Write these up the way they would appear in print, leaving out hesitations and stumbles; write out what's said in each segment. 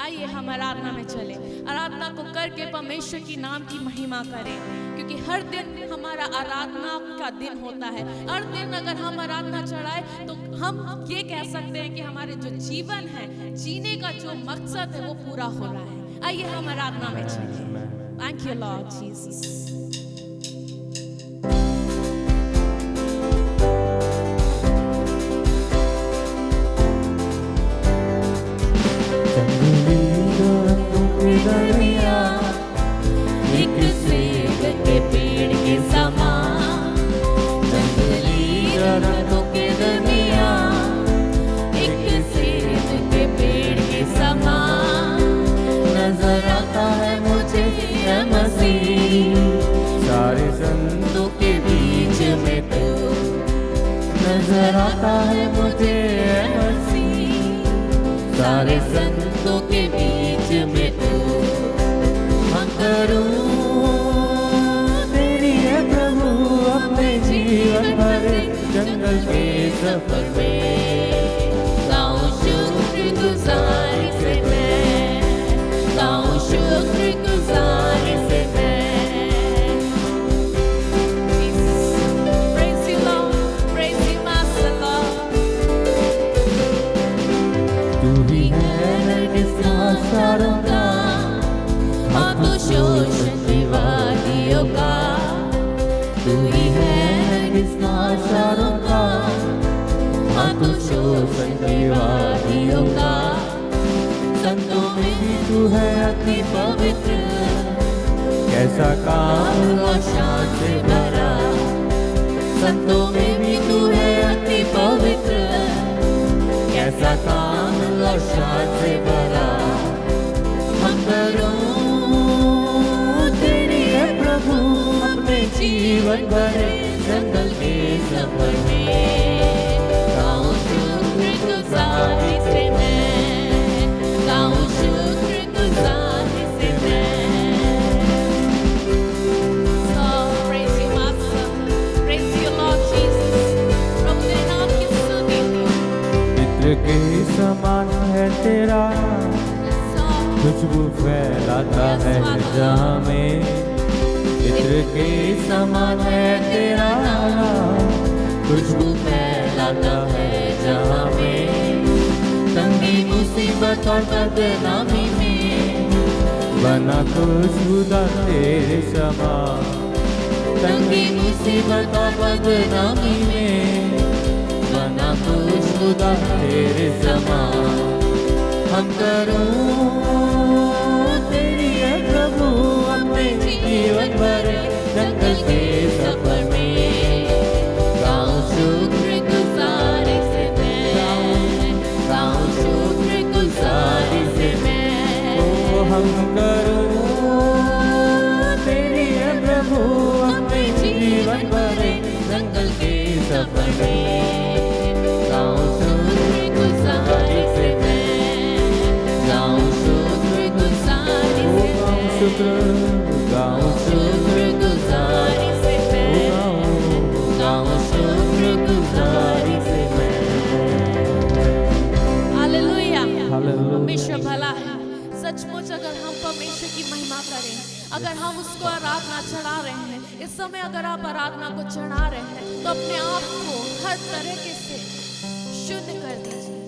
आइए हम आराधना में चले, आराधना को करके परमेश्वर की नाम की महिमा करें, क्योंकि हर दिन हमारा आराधना का दिन होता है। हर दिन अगर हम आराधना चढ़ाए तो हम ये कह सकते हैं कि हमारे जो जीवन है, जीने का जो मकसद है वो पूरा हो रहा है। आइए हम आराधना में चले। Thank you Lord Jesus. एक सेब के पेड़ के समान, जंगली दरख्तों के दरमियान, एक सेब के पेड़ के समान नजर आता है मुझे ये मसीह। सारे संतों के बीच में तू नजर आता है मुझे ये मसीह। सारे संतों के बीच में तू करूं तेरी है प्रभु अपने जीवन भर जंगल के सफर में। गाऊं शुक्रगुजारी से मैं, गाऊं शुक्रगुजारी से मैं। Praise you Lord, praise you Master Lord। तू ही है नरगिस आशारों का, शोषण विवादियों का। तू ही है किसका आशारों का, तो शोषण विवादियों का। संतों में भी तू है अति पवित्र, कैसा काम और शान से भरा। संतों में भी तू है अति पवित्र, कैसा काम और शान से भरा। हम करूं अपने जीवन भरे जंगल के सफर में। गाऊं शुक्रगुजारी से मैं, गाऊं शुक्रगुजारी से मैं। So praise you Master, praise you Lord Jesus। प्रभु तेरे नाम की स्तुति हो। मित्र के समान है तेरा, खुशबू फैलाता है जहाँ में। मित्र के समान है तेरा, खुशबू फैलाता है जहाँ में। तंगी मुसीबत और बदनामी में बना खुशबूदार तेरे समान। तंगी मुसीबत और बदनामी में बना खुशबूदार तेरे समान। हम करूं तेरी है प्रभु अपने जीवन भर जंगल के सफर में। गाऊं शुक्रगुजारी से मैं, गाऊं शुक्रगुजारी से मैं। ओ हम करूं तेरी है प्रभु अपने जीवन भर जंगल के सफर में। गाऊं शुक्रगुजारी से मैं, गाऊं शुक्रगुजारी से मैं। गाऊं शुक्रगुजारी से मैं, गाऊं शुक्रगुजारी से मैं। हालेलुया। परमेश्वर भला है। सचमुच अगर हम परमेश्वर की महिमा करें, अगर हम उसको आराधना चढ़ा रहे हैं, इस समय अगर आप आराधना को चढ़ा रहे हैं तो अपने आप को हर तरीके से शुद्ध कर दीजिए।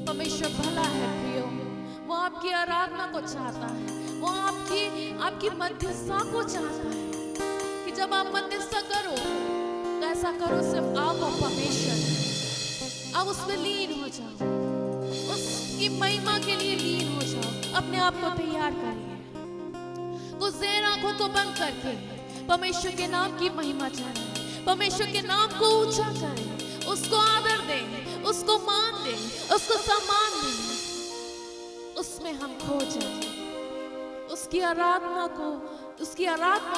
परमेश्वर भला है प्रियो, वो आपकी आराधना को चाहता है, वो आपकी मध्यस्थता को चाहता है कि जब आप मध्यस्थता करो तो ऐसा करो सिर्फ आप और परमेश्वर। आप उसमें लीन हो जाओ, उसकी महिमा के लिए लीन हो जाओ। अपने आप को तैयार करिए, कुछ देर आंखों को बंद करके परमेश्वर के नाम की महिमा चढ़ाएं, परमेश्वर के नाम को ऊंचा करें, उसको आदर दें, उसको मान दें, उसको सम्मान दें। उसमें हम खो जाएं, उसकी आराधना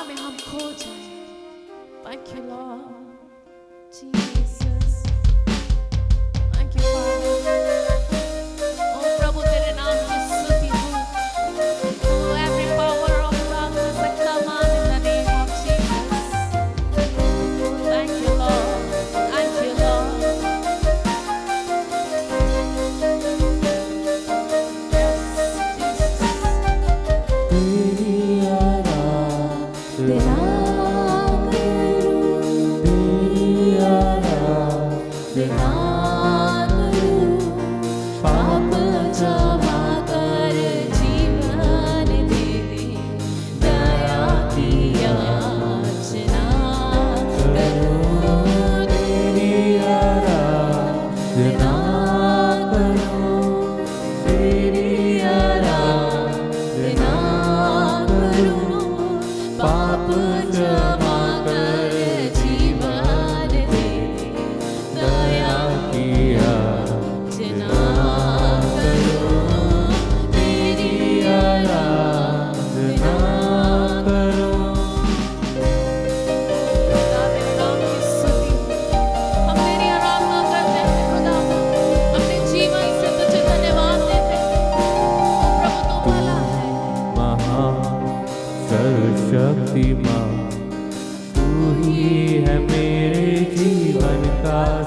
में हम खो जाएं। Thank you Lord Jesus, thank you Father। ओ प्रभु तेरे नाम की स्तुति हो। Oh every power of darkness I command in the name of Jesus। Thank you Lord, thank you Lord। Yes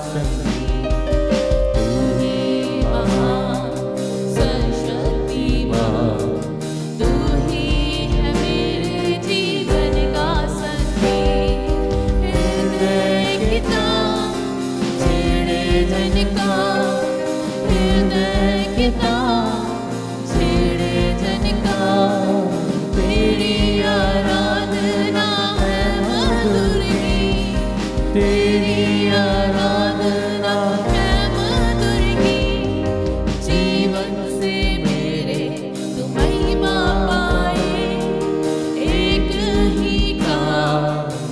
शक्ति, तू ही महान सर्वशक्तिमान, तू ही है मेरे जीवन का संगीत। हृदय की तान छेड़े जन का, हृदय की तान छेड़े जन का, तेरी आराधना है मधुर गीत, तेरी आराधना है मधुर गीत। जीवन से मेरे तू महिमा पाए, एक ही काम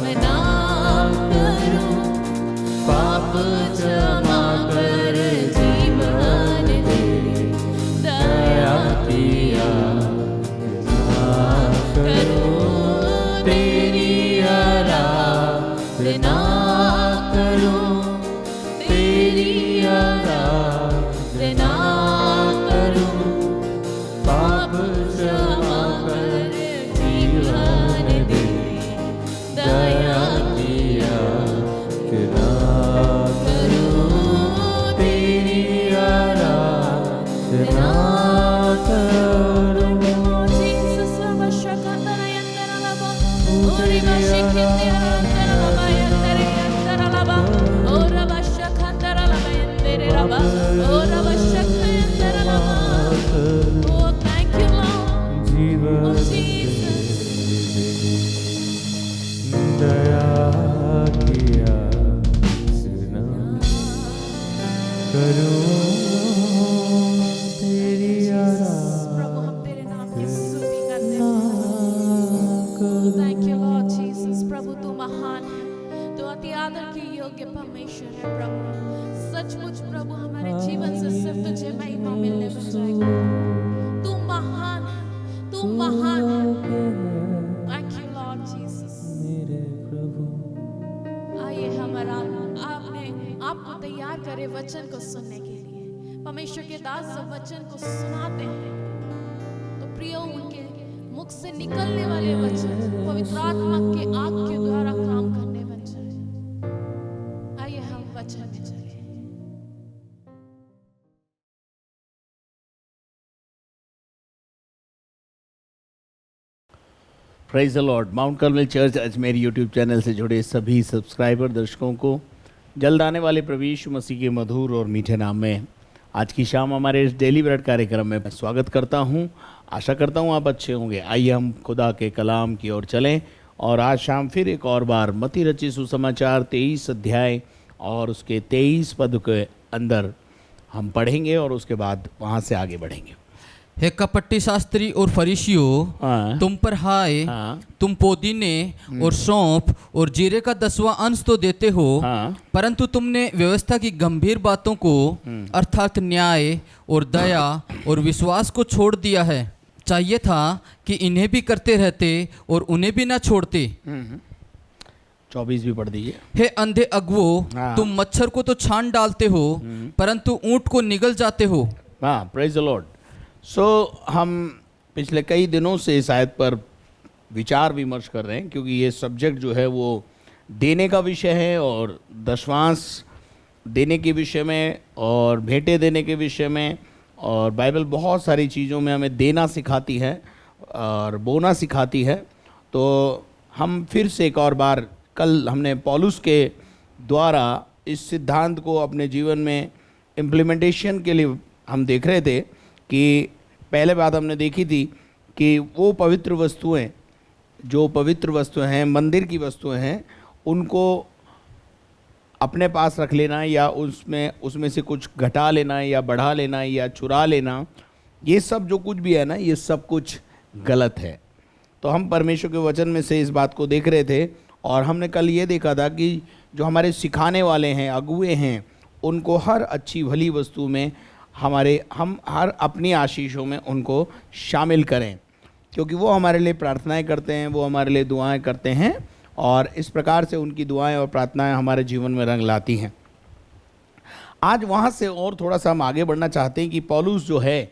मैं नाम करूं, पाप क्षमा कर जीवन दे, दया किया करूं, तेरी आराधना करूं, तेरी आराधना करूं, पाप क्षमा कर जीवन दे, दया किया किया करूं, तेरी आराधना करूं। Jesus, Rabashakandara Yandara Laba, Ori Bashikindara Laba Yandere Yandara Laba, O Rabashakandara Laba Yandere Laba, O Rabashakandara Laba. Oh, thank you, Lord. जीवन Oh, Jesus. दया किया सुना करूं तेरी प्रभु हम तेरे नाम की स्तुति करते हैं। Thank you, Lord Jesus. प्रभु तू महान है, तू अति आदर के योग्य परमेश्वर है। प्रभु सचमुच प्रभु हमारे जीवन से सिर्फ तुझे महिमा मिलने बन जाएगी। तू महान है, तू महान है। Thank you, Lord Jesus. मेरे प्रभु आइए हमारा आपने आपको तैयार करे वचन को सुनने के लिए। परमेश्वर के दास जब वचन को सुनाते हैं तो प्रियो उनके मुख से निकलने वाले वचन पवित्र आत्मा के आग के द्वारा काम करने बन जाए। आइए हम वचन में चले। Praise the Lord. Mount Carmel church Ajmer YouTube channel से जुड़े सभी सब्सक्राइबर दर्शकों को जल्द आने वाले प्रभु यीशु मसीह के मधुर और मीठे नाम में आज की शाम हमारे इस डेली ब्रेड कार्यक्रम में मैं स्वागत करता हूं। आशा करता हूं आप अच्छे होंगे। आइए हम खुदा के कलाम की ओर चलें और आज शाम फिर एक और बार मत्ती रचित सुसमाचार 23 अध्याय और उसके 23 पद के अंदर हम पढ़ेंगे और उसके बाद वहाँ से आगे बढ़ेंगे। हे कपटी शास्त्री और फरीसियों, हाँ। तुम पर हाय, हाँ। तुम पुदीने और सौंफ और जीरे का 10वां अंश तो देते हो, हाँ। परंतु तुमने व्यवस्था की गंभीर बातों को अर्थात न्याय और दया और विश्वास को छोड़ दिया है। चाहिए था कि इन्हें भी करते रहते और उन्हें भी ना छोड़ते। 24 भी पढ़ दीजिए। हे अंधे अगुओ, हाँ। तुम मच्छर को तो छान डालते हो परंतु ऊंट को निगल जाते हो। हाँ, प्रेज द लॉर्ड। सो हम पिछले कई दिनों से इस आयत पर विचार विमर्श कर रहे हैं क्योंकि ये सब्जेक्ट जो है वो देने का विषय है और दशवांश देने के विषय में और भेंटे देने के विषय में, और बाइबल बहुत सारी चीज़ों में हमें देना सिखाती है और बोना सिखाती है। तो हम फिर से एक और बार, कल हमने पौलुस के द्वारा इस सिद्धांत को अपने जीवन में इम्प्लीमेंटेशन के लिए हम देख रहे थे कि पहले बात हमने देखी थी कि वो पवित्र वस्तुएं, जो पवित्र वस्तुएं हैं, मंदिर की वस्तुएं हैं, उनको अपने पास रख लेना या उसमें से कुछ घटा लेना या बढ़ा लेना या चुरा लेना, ये सब जो कुछ भी है ना, ये सब कुछ गलत है। तो हम परमेश्वर के वचन में से इस बात को देख रहे थे और हमने कल ये देखा था कि जो हमारे सिखाने वाले हैं, अगुए हैं, उनको हर अच्छी भली वस्तु में हम हर अपनी आशीषों में उनको शामिल करें, क्योंकि वो हमारे लिए प्रार्थनाएं करते हैं, वो हमारे लिए दुआएं करते हैं और इस प्रकार से उनकी दुआएं और प्रार्थनाएं हमारे जीवन में रंग लाती हैं। आज वहाँ से और थोड़ा सा हम आगे बढ़ना चाहते हैं कि पौलुस जो है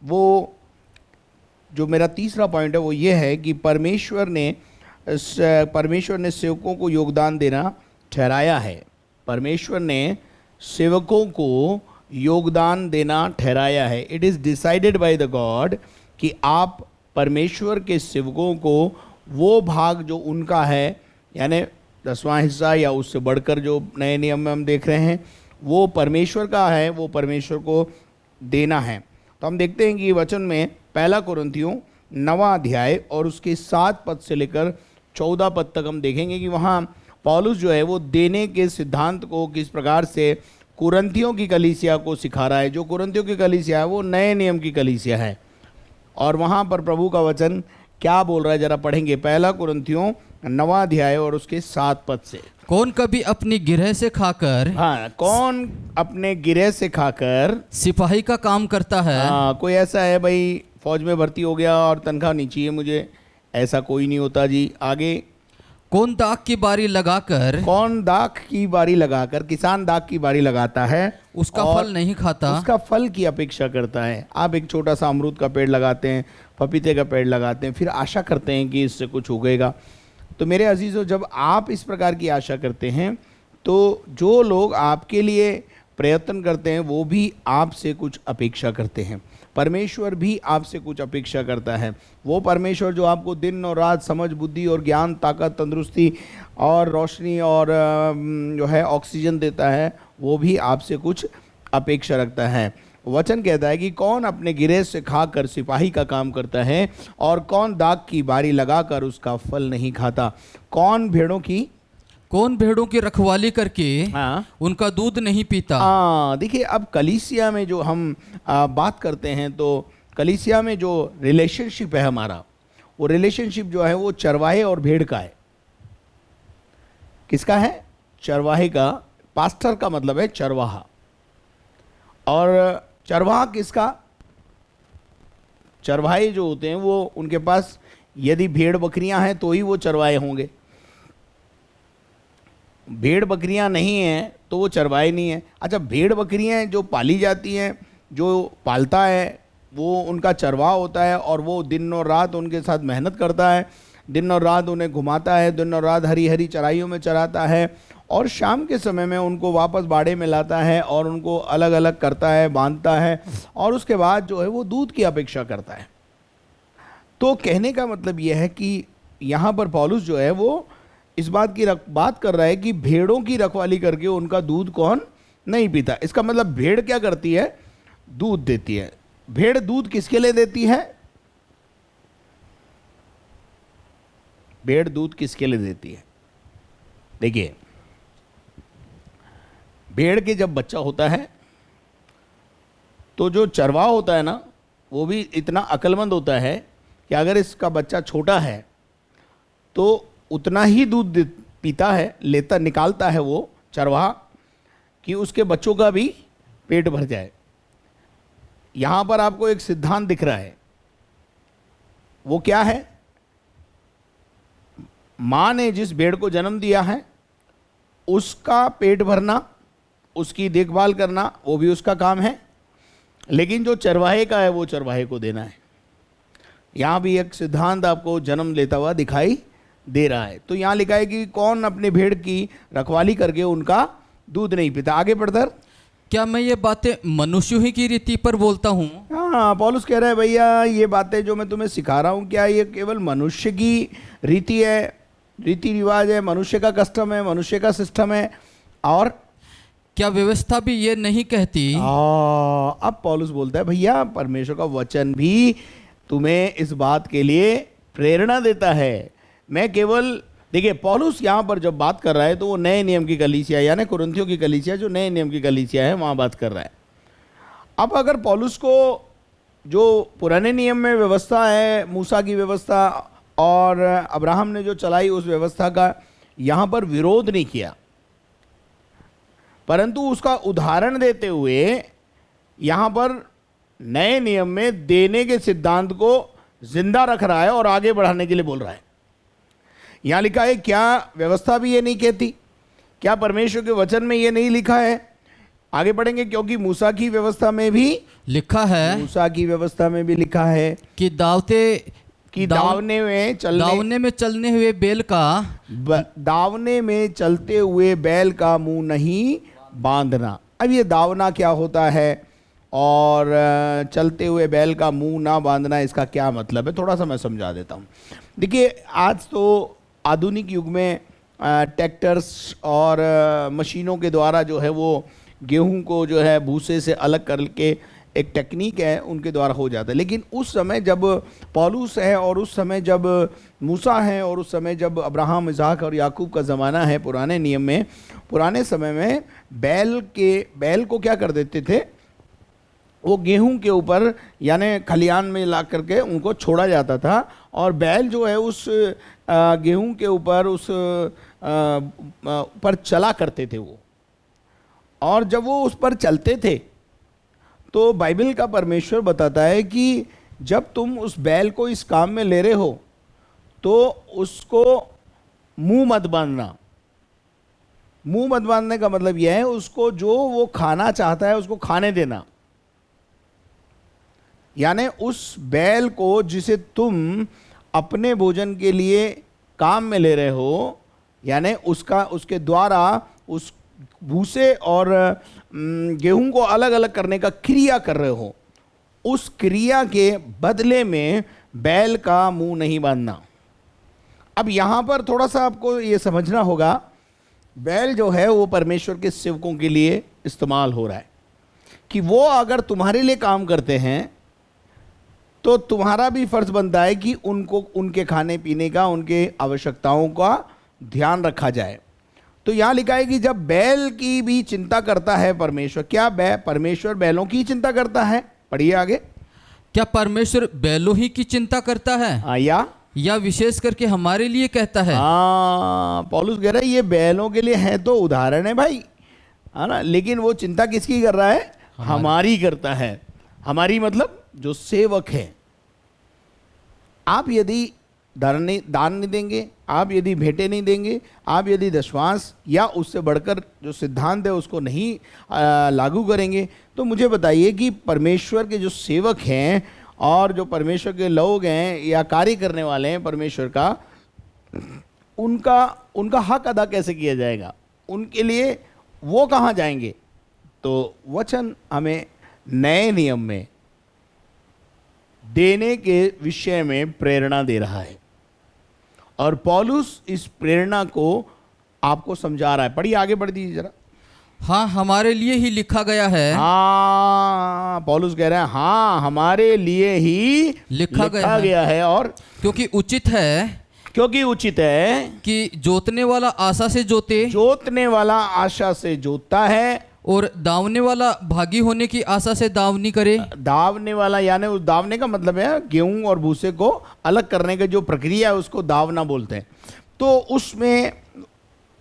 वो, जो मेरा तीसरा पॉइंट है वो ये है कि परमेश्वर ने सेवकों को योगदान देना ठहराया है। परमेश्वर ने सेवकों को योगदान देना ठहराया है। It is decided by the God कि आप परमेश्वर के सेवकों को वो भाग जो उनका है, यानी 10वां हिस्सा या उससे बढ़कर जो नए नियम में हम देख रहे हैं, वो परमेश्वर का है, वो परमेश्वर को देना है। तो हम देखते हैं कि ये वचन में 1 कुरिन्थियों 9वां अध्याय और उसके 7 पद से लेकर 14 पद तक हम देखेंगे कि वहाँ पौलुस जो है वो देने के सिद्धांत को किस प्रकार से कुरिन्थियों की कलीसिया को सिखा रहा है। जो कुरिन्थियों की कलीसिया है वो नए नियम की कलीसिया है, और वहाँ पर प्रभु का वचन क्या बोल रहा है जरा पढ़ेंगे। 1 कुरिन्थियों 9वां अध्याय और उसके 7 पद से। कौन कभी अपनी गिरह से खाकर, हाँ, कौन अपने गिरह से खाकर सिपाही का काम करता है। हाँ, कोई ऐसा है भाई फौज में भर्ती हो गया और तनख्वाह नहीं चाहिए मुझे, ऐसा कोई नहीं होता जी। आगे, कौन दाख की बारी लगाकर, कौन दाख की बारी लगाकर, किसान दाख की बारी लगाता है, उसका और फल नहीं खाता। उसका फल की अपेक्षा करता है। आप एक छोटा सा अमरूद का पेड़ लगाते हैं, पपीते का पेड़ लगाते हैं, फिर आशा करते हैं कि इससे कुछ उगेगा। तो मेरे अजीज़ों, जब आप इस प्रकार की आशा करते हैं तो जो लोग आपके लिए प्रयत्न करते हैं वो भी आपसे कुछ अपेक्षा करते हैं। परमेश्वर भी आपसे कुछ अपेक्षा करता है। वो परमेश्वर जो आपको दिन और रात समझ, बुद्धि और ज्ञान, ताकत, तंदुरुस्ती और रोशनी और जो है ऑक्सीजन देता है, वो भी आपसे कुछ अपेक्षा रखता है। वचन कहता है कि कौन अपने गिरह से खाकर सिपाही का काम करता है, और कौन दाख की बारी लगाकर उसका फल नहीं खाता। कौन भेड़ों की रखवाली करके हाँ, उनका दूध नहीं पीता। देखिए, अब कलीसिया में जो हम बात करते हैं, तो कलीसिया में जो रिलेशनशिप है हमारा, वो रिलेशनशिप जो है वो चरवाहे और भेड़ का है। किसका है? चरवाहे का। पास्टर का मतलब है चरवाहा। और चरवाहा किसका? चरवाहे जो होते हैं वो, उनके पास यदि भेड़ बकरियां हैं तो ही वो चरवाहे होंगे। भेड़ बकरियां नहीं हैं तो वो चरवाहे नहीं है। अच्छा, भेड़ बकरियां जो पाली जाती हैं, जो पालता है वो उनका चरवाहा होता है, और वो दिन और रात उनके साथ मेहनत करता है, दिन और रात उन्हें घुमाता है, दिन और रात हरी हरी चराइयों में चराता है, और शाम के समय में उनको वापस बाड़े में लाता है और उनको अलग अलग करता है, बांधता है, और उसके बाद जो है वो दूध की अपेक्षा करता है। तो कहने का मतलब यह है कि यहाँ पर पौलुस जो है वो इस बात की बात कर रहा है कि भेड़ों की रखवाली करके उनका दूध कौन नहीं पीता। इसका मतलब भेड़ क्या करती है? दूध देती है। भेड़ दूध किसके लिए देती है? भेड़ दूध किसके लिए देती है? देखिए, भेड़ के जब बच्चा होता है तो जो चरवाहा होता है ना, वो भी इतना अक्लमंद होता है कि अगर इसका बच्चा छोटा है तो उतना ही दूध पीता है, निकालता है वो चरवाहा, कि उसके बच्चों का भी पेट भर जाए। यहाँ पर आपको एक सिद्धांत दिख रहा है। वो क्या है? माँ ने जिस भेड़ को जन्म दिया है उसका पेट भरना, उसकी देखभाल करना, वो भी उसका काम है। लेकिन जो चरवाहे का है वो चरवाहे को देना है। यहाँ भी एक सिद्धांत आपको जन्म लेता हुआ दिखाई दे रहा है। तो यहाँ लिखा है कि कौन अपने भेड़ की रखवाली करके उनका दूध नहीं पीता। आगे बढ़कर, क्या मैं ये बातें मनुष्य ही की रीति पर बोलता हूँ? हाँ, पौलुस कह रहा है भैया ये बातें जो मैं तुम्हें सिखा रहा हूँ, क्या ये केवल मनुष्य की रीति है, रीति रिवाज है, मनुष्य का कस्टम है, मनुष्य का सिस्टम है? और क्या व्यवस्था भी ये नहीं कहती? अब पौलुस बोलता है भैया परमेश्वर का वचन भी तुम्हें इस बात के लिए प्रेरणा देता है। मैं केवल, देखिए, पौलुस यहाँ पर जब बात कर रहा है तो वो नए नियम की कलीसिया, यानी कुरिन्थियों की कलीसिया जो नए नियम की कलीसिया है, वहाँ बात कर रहा है। अब अगर पौलुस को जो पुराने नियम में व्यवस्था है, मूसा की व्यवस्था और अब्राहम ने जो चलाई उस व्यवस्था का यहाँ पर विरोध नहीं किया, परंतु उसका उदाहरण देते हुए यहाँ पर नए नियम में देने के सिद्धांत को जिंदा रख रहा है और आगे बढ़ाने के लिए बोल रहा है। यहाँ लिखा है, क्या व्यवस्था भी ये नहीं कहती? क्या परमेश्वर के वचन में ये नहीं लिखा है? आगे पढ़ेंगे, क्योंकि मूसा की व्यवस्था में भी लिखा है, मूसा की व्यवस्था में भी लिखा है कि दावने में चलने हुए बैल का, दावने में चलते हुए बैल का मुंह नहीं बांधना। अब ये दावना क्या होता है और चलते हुए बैल का मुंह ना बांधना, इसका क्या मतलब है, थोड़ा सा मैं समझा देता हूँ। देखिए, आज तो आधुनिक युग में ट्रैक्टर्स और मशीनों के द्वारा जो है वो गेहूं को जो है भूसे से अलग करके एक टेक्निक है, उनके द्वारा हो जाता है। लेकिन उस समय जब पौलुस है और उस समय जब मूसा है और उस समय जब अब्राहम, इसहाक और याकूब का ज़माना है, पुराने नियम में, पुराने समय में बैल को क्या कर देते थे, वो गेहूं के ऊपर यानी खलियान में ला करके उनको छोड़ा जाता था और बैल जो है उस गेहूं के ऊपर उस पर चला करते थे वो। और जब वो उस पर चलते थे तो बाइबल का परमेश्वर बताता है कि जब तुम उस बैल को इस काम में ले रहे हो तो उसको मुंह मत बांधना। मुंह मत बांधने का मतलब यह है उसको जो वो खाना चाहता है उसको खाने देना। यानी उस बैल को जिसे तुम अपने भोजन के लिए काम में ले रहे हो, यानी उसके द्वारा उस भूसे और गेहूं को अलग अलग करने का क्रिया कर रहे हो, उस क्रिया के बदले में बैल का मुंह नहीं बांधना। अब यहां पर थोड़ा सा आपको ये समझना होगा, बैल जो है वो परमेश्वर के सेवकों के लिए इस्तेमाल हो रहा है कि वो अगर तुम्हारे लिए काम करते हैं तो तुम्हारा भी फर्ज बनता है कि उनको उनके खाने पीने का, उनके आवश्यकताओं का ध्यान रखा जाए। तो यहाँ लिखा है कि जब बैल की भी चिंता करता है परमेश्वर, क्या परमेश्वर बैलों की चिंता करता है? पढ़िए आगे। क्या परमेश्वर बैलों ही की चिंता करता है या विशेष करके हमारे लिए कहता है? पौलुस कह रहा है ये बैलों के लिए है तो उदाहरण है भाई, है ना, लेकिन वो चिंता किसकी कर रहा है? हमारी करता है। हमारी मतलब जो सेवक है। आप यदि दान नहीं देंगे, आप यदि भेंटें नहीं देंगे, आप यदि दशमांश या उससे बढ़कर जो सिद्धांत है उसको नहीं लागू करेंगे, तो मुझे बताइए कि परमेश्वर के जो सेवक हैं और जो परमेश्वर के लोग हैं या कार्य करने वाले हैं परमेश्वर का, उनका हक अदा कैसे किया जाएगा? उनके लिए वो कहाँ जाएंगे? तो वचन हमें नए नियम में देने के विषय में प्रेरणा दे रहा है और पौलुस इस प्रेरणा को आपको समझा रहा है। पढ़िए आगे, बढ़ दीजिए जरा। हाँ, हमारे लिए ही लिखा गया है। हाँ, पौलुस कह रहे हैं हाँ, हमारे लिए ही लिखा गया है। और क्योंकि उचित है कि जोतने वाला आशा से जोते, जोतने वाला आशा से जोतता है और दावने वाला भागी होने की आशा से दावनी करे। दावने वाला यानी उस दावने का मतलब है गेहूं और भूसे को अलग करने की जो प्रक्रिया है उसको दावना बोलते हैं। तो उसमें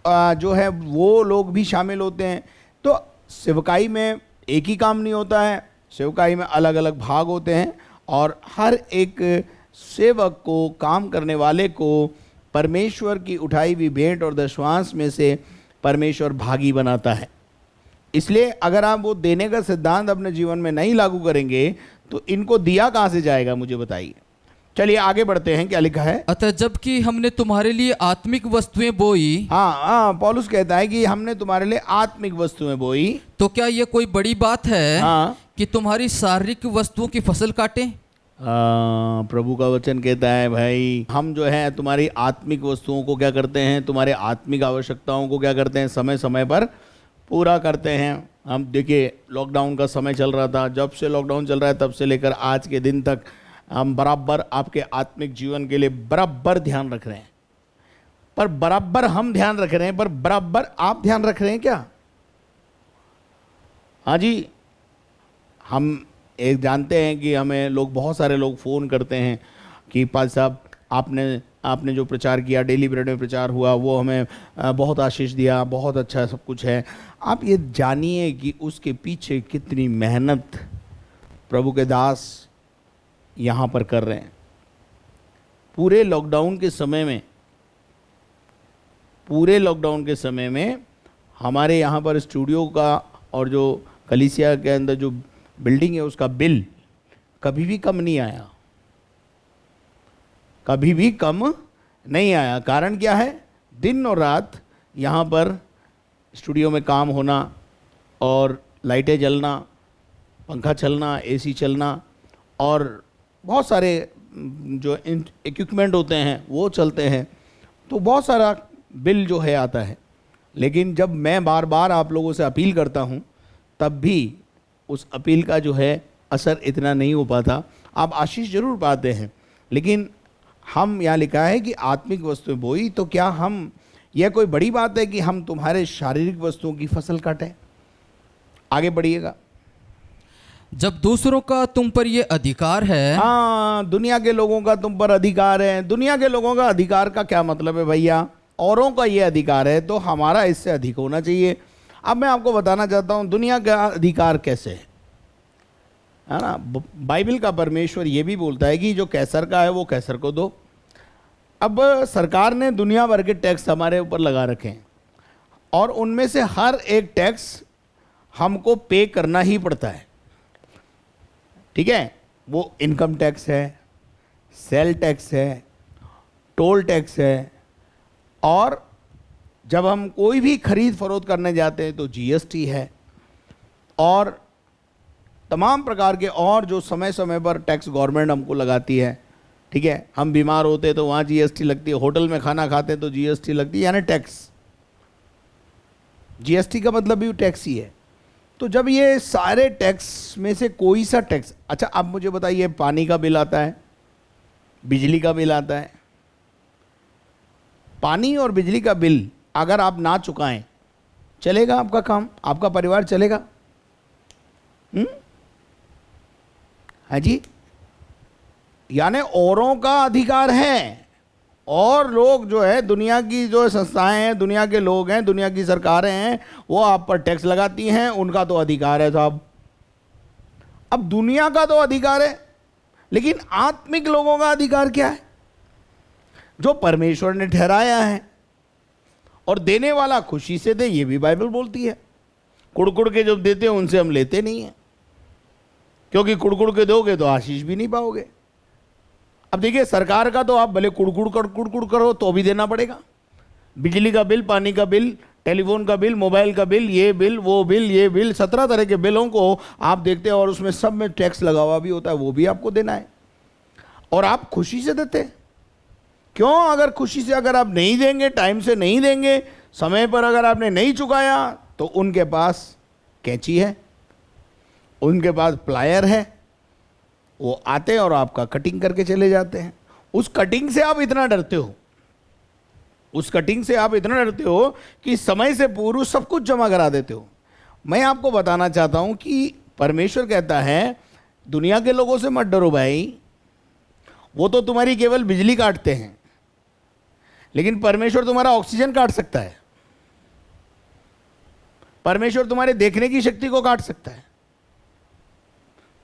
जो है वो लोग भी शामिल होते हैं। तो सेवकाई में एक ही काम नहीं होता है, सेवकाई में अलग अलग भाग होते हैं और हर एक सेवक को, काम करने वाले को परमेश्वर की उठाई हुई भेंट और दशमांश में से परमेश्वर भागी बनाता है। इसलिए अगर आप वो देने का सिद्धांत अपने जीवन में नहीं लागू करेंगे तो इनको दिया कहाँ से जाएगा, मुझे बताइए। चलिए आगे बढ़ते हैं, क्या लिखा है? अतः जबकि हमने तुम्हारे लिए आत्मिक वस्तुएं बोई। हाँ, पौलुस कहता है कि हमने तुम्हारे लिए आत्मिक वस्तुएं बोई, तो क्या ये कोई बड़ी बात है कि तुम्हारी शारीरिक वस्तुओं की फसल काटें? प्रभु का वचन कहता है भाई, हम जो है तुम्हारी आत्मिक वस्तुओं को क्या करते हैं, तुम्हारे आत्मिक आवश्यकताओं को क्या करते हैं, समय समय पर पूरा करते हैं। हम देखिए, लॉकडाउन का समय चल रहा था, जब से लॉकडाउन चल रहा है तब से लेकर आज के दिन तक हम बराबर आपके आत्मिक जीवन के लिए बराबर ध्यान रख रहे हैं। पर बराबर हम ध्यान रख रहे हैं, पर बराबर आप ध्यान रख रहे हैं क्या? हाँ जी, हम एक जानते हैं कि हमें लोग, बहुत सारे लोग फ़ोन करते हैं कि पाल साहब आपने जो प्रचार किया, डेली ब्रेड में प्रचार हुआ, वो हमें बहुत आशीष दिया, बहुत अच्छा सब कुछ है। आप ये जानिए कि उसके पीछे कितनी मेहनत प्रभु के दास यहाँ पर कर रहे हैं। पूरे लॉकडाउन के समय में हमारे यहाँ पर स्टूडियो का और जो कलीसिया के अंदर जो बिल्डिंग है उसका बिल कभी भी कम नहीं आया, कभी भी कम नहीं आया। कारण क्या है? दिन और रात यहाँ पर स्टूडियो में काम होना और लाइटें जलना, पंखा चलना, एसी चलना और बहुत सारे जो इक्विपमेंट होते हैं वो चलते हैं, तो बहुत सारा बिल जो है आता है। लेकिन जब मैं बार बार आप लोगों से अपील करता हूँ तब भी उस अपील का जो है असर इतना नहीं हो पाता। आप आशीष जरूर पाते हैं, लेकिन हम यहाँ लिखा है कि आत्मिक वस्तुएं बोई, तो क्या हम, यह कोई बड़ी बात है कि हम तुम्हारे शारीरिक वस्तुओं की फसल काटें? आगे बढ़िएगा। जब दूसरों का तुम पर ये अधिकार है। हाँ, दुनिया के लोगों का तुम पर अधिकार है। दुनिया के लोगों का अधिकार का क्या मतलब है भैया? औरों का ये अधिकार है तो हमारा इससे अधिक होना चाहिए। अब मैं आपको बताना चाहता हूँ दुनिया का अधिकार कैसे है ना। बाइबल का परमेश्वर ये भी बोलता है कि जो कैसर का है वो कैसर को दो। अब सरकार ने दुनिया भर के टैक्स हमारे ऊपर लगा रखे हैं और उनमें से हर एक टैक्स हमको पे करना ही पड़ता है, ठीक है। वो इनकम टैक्स है, सेल टैक्स है, टोल टैक्स है, और जब हम कोई भी खरीद फरोख्त करने जाते हैं तो जीएसटी है, और तमाम प्रकार के और जो समय समय पर टैक्स गवर्नमेंट हमको लगाती है, ठीक है। हम बीमार होते हैं तो वहाँ जीएसटी लगती है, होटल में खाना खाते हैं तो जीएसटी लगती है, यानी टैक्स। जीएसटी का मतलब भी टैक्स ही है। तो जब ये सारे टैक्स में से कोई सा टैक्स, अच्छा अब मुझे बताइए, पानी का बिल आता है, बिजली का बिल आता है। पानी और बिजली का बिल अगर आप ना चुकाएं, चलेगा आपका काम, आपका परिवार चलेगा? हाँ जी, यानी औरों का अधिकार है। और लोग जो है, दुनिया की जो संस्थाएं हैं, दुनिया के लोग हैं, दुनिया की सरकारें हैं, वो आप पर टैक्स लगाती हैं, उनका तो अधिकार है साहब। अब दुनिया का तो अधिकार है, लेकिन आत्मिक लोगों का अधिकार क्या है? जो परमेश्वर ने ठहराया है, और देने वाला खुशी से दे, ये भी बाइबल बोलती है। कुड़कुड़ के जो देते हैं उनसे हम लेते नहीं हैं, क्योंकि कुड़कुड़ के दोगे तो आशीष भी नहीं पाओगे। अब देखिए, सरकार का तो आप भले कुड़कुड़ करो तो भी देना पड़ेगा। बिजली का बिल, पानी का बिल, टेलीफोन का बिल, मोबाइल का बिल, ये बिल, वो बिल, ये बिल, 17 तरह के बिलों को आप देखते हैं, और उसमें सब में टैक्स लगा हुआ भी होता है, वो भी आपको देना है, और आप खुशी से देते हैं। क्यों? अगर खुशी से अगर आप नहीं देंगे, टाइम से नहीं देंगे, समय पर अगर आपने नहीं चुकाया, तो उनके पास कैंची है, उनके पास प्लायर है, वो आते हैं और आपका कटिंग करके चले जाते हैं। उस कटिंग से आप इतना डरते हो, उस कटिंग से आप इतना डरते हो कि समय से पूर्व सब कुछ जमा करा देते हो। मैं आपको बताना चाहता हूं कि परमेश्वर कहता है दुनिया के लोगों से मत डरो भाई, वो तो तुम्हारी केवल बिजली काटते हैं, लेकिन परमेश्वर तुम्हारा ऑक्सीजन काट सकता है। परमेश्वर तुम्हारे देखने की शक्ति को काट सकता है।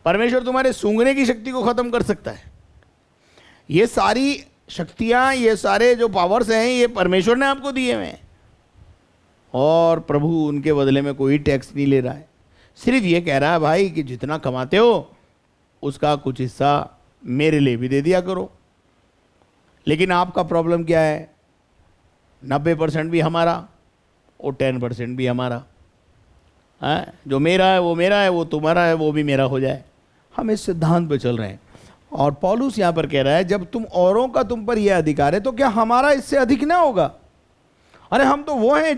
परमेश्वर तुम्हारे सूंघने की शक्ति को खत्म कर सकता है। ये सारी शक्तियां, ये सारे जो पावर्स हैं, ये परमेश्वर ने आपको दिए हुए हैं, और प्रभु उनके बदले में कोई टैक्स नहीं ले रहा है। सिर्फ ये कह रहा है भाई कि जितना कमाते हो उसका कुछ हिस्सा मेरे लिए भी दे दिया करो। लेकिन आपका प्रॉब्लम क्या है? 90% भी हमारा और 10% भी हमारा है। जो मेरा है वो मेरा है, वो तुम्हारा है वो भी मेरा हो जाए। हम इस सिद्धांत पे चल रहे हैं, और पौलुस यहाँ पर कह रहा है जब औरों का तुम पर यह अधिकार है तो क्या हमारा इससे अधिक ना होगा? अरे हम तो वो हैं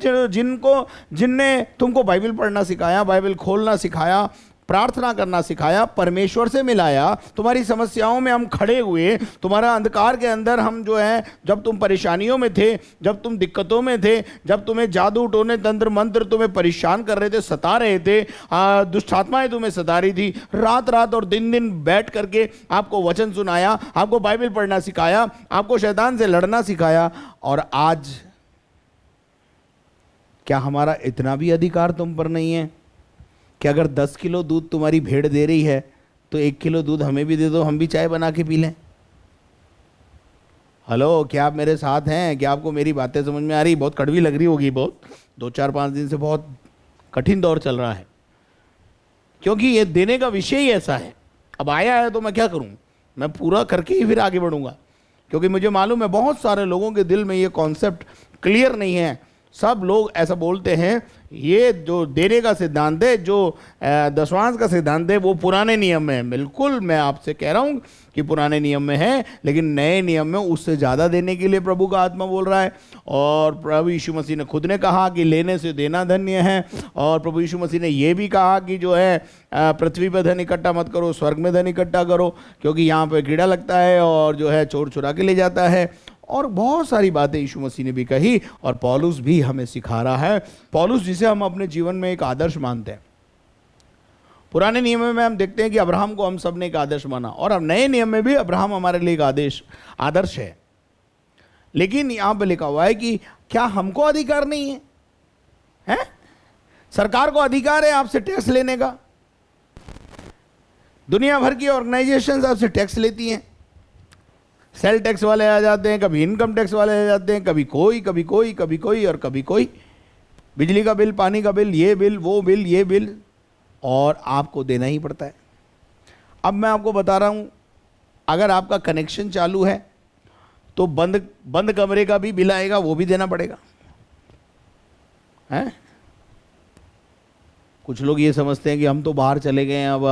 जिनने तुमको बाइबल पढ़ना सिखाया, बाइबल खोलना सिखाया, प्रार्थना करना सिखाया, परमेश्वर से मिलाया, तुम्हारी समस्याओं में हम खड़े हुए, तुम्हारा अंधकार के अंदर हम जो है, जब तुम परेशानियों में थे, जब तुम दिक्कतों में थे, जब तुम्हें जादू टोने तंत्र मंत्र तुम्हें परेशान कर रहे थे, सता रहे थे, दुष्ट आत्माएं तुम्हें सता रही थी, रात रात और दिन दिन बैठ करके आपको वचन सुनाया, आपको बाइबल पढ़ना सिखाया, आपको शैतान से लड़ना सिखाया, और आज क्या हमारा इतना भी अधिकार तुम पर नहीं है कि अगर 10 किलो दूध तुम्हारी भेड़ दे रही है तो 1 किलो दूध हमें भी दे दो, हम भी चाय बना के पी लें? हेलो, क्या आप मेरे साथ हैं? क्या आपको मेरी बातें समझ में आ रही? बहुत कड़वी लग रही होगी, बहुत 2-4-5 दिन से बहुत कठिन दौर चल रहा है, क्योंकि ये देने का विषय ही ऐसा है। अब आया है तो मैं क्या करूं? मैं पूरा करके ही फिर आगे बढ़ूंगा, क्योंकि मुझे मालूम है बहुत सारे लोगों के दिल में ये कॉन्सेप्ट क्लियर नहीं है। सब लोग ऐसा बोलते हैं, ये जो देने का सिद्धांत है, जो दशवांश का सिद्धांत है, वो पुराने नियम में है। बिल्कुल मैं आपसे कह रहा हूँ कि पुराने नियम में है, लेकिन नए नियम में उससे ज़्यादा देने के लिए प्रभु का आत्मा बोल रहा है। और प्रभु यीशु मसीह ने खुद ने कहा कि लेने से देना धन्य है। और प्रभु यीशु मसीह ने ये भी कहा कि जो है पृथ्वी पर धन इकट्ठा मत करो, स्वर्ग में धन इकट्ठा करो, क्योंकि यहाँ पे कीड़ा लगता है और जो है चोर चुरा के ले जाता है। और बहुत सारी बातें यीशु मसीह ने भी कही, और पौलुस भी हमें सिखा रहा है। पौलुस जिसे हम अपने जीवन में एक आदर्श मानते हैं। पुराने नियम में हम देखते हैं कि अब्राहम को हम सब ने एक आदर्श माना, और अब नए नियम में भी अब्राहम हमारे लिए एक आदर्श है। लेकिन यहाँ पे लिखा हुआ है कि क्या हमको अधिकार नहीं है? हैं? सरकार को अधिकार है आपसे टैक्स लेने का। दुनिया भर की ऑर्गेनाइजेशंस आपसे टैक्स लेती हैं। सेल टैक्स वाले आ जाते हैं, कभी इनकम टैक्स वाले आ जाते हैं, कभी कोई कभी कोई कभी कोई और कभी कोई। बिजली का बिल, पानी का बिल, ये बिल, वो बिल, ये बिल, और आपको देना ही पड़ता है। अब मैं आपको बता रहा हूँ, अगर आपका कनेक्शन चालू है तो बंद कमरे का भी बिल आएगा, वो भी देना पड़ेगा। हैं? कुछ लोग ये समझते हैं कि हम तो बाहर चले गए हैं, अब